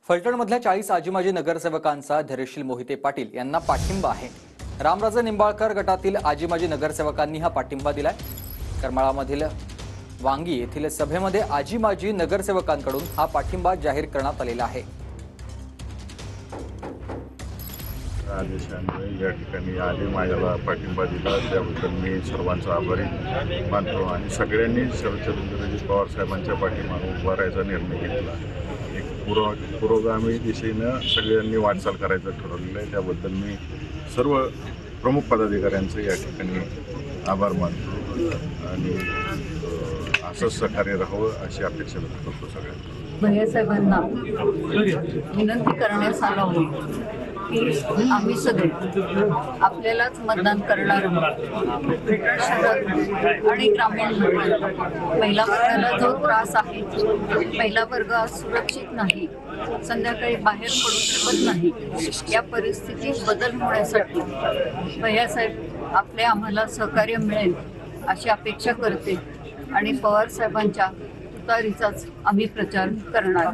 फलटणमधल्या 40 आजी-माजी नगरसेवकांचा धैर्यशील मोहिते पाटील यांना पाठिंबा आहे। रामराजे निंबाळकर गटातील आजी-माजी नगरसेवकांनी हा पाठिंबा दिलाय। करमाळामधील वांगी येथील सभेमध्ये आजी-माजी नगरसेवकांकडून हा पाठिंबा जाहीर करण्यात आलेला आहे। आदेशाने या ठिकाणी माझ्याला पाठिंबा दिला त्याबद्दल मी सर्वांचा आभारी मानतो आणि सगळ्यांनी शरदचंद्रजी पवार साहेबांच्या पाठीमागे उभा राहायचा निर्णय घेतला। एक पुरोगामी दिशेनं सगळ्यांनी वाटचाल करायचं ठरवलेलं आहे। त्याबद्दल मी सर्व प्रमुख पदाधिकाऱ्यांचे या ठिकाणी आभार मानतो आणि असंच सहकार्य राहावं अशी अपेक्षा व्यक्त करतो सगळ्यांना। भैयासाहेबांना विनंती करण्यास आलो की आम्ही सगळे आपल्यालाच मतदान करणार आहोत। फलटण शहरात आणि ग्रामीण महिला वर्गाला जो त्रास आहे, महिला वर्ग सुरक्षित नाही, संध्याकाळी बाहेर पडू शकत नाही, या परिस्थितीत बदल होण्यासाठी भैयासाहेब आम्हाला सहकार्य मिळेल अशी अपेक्षा करते आणि पवार साहेबांच्या तुतारीचाच आम्ही प्रचार करणार।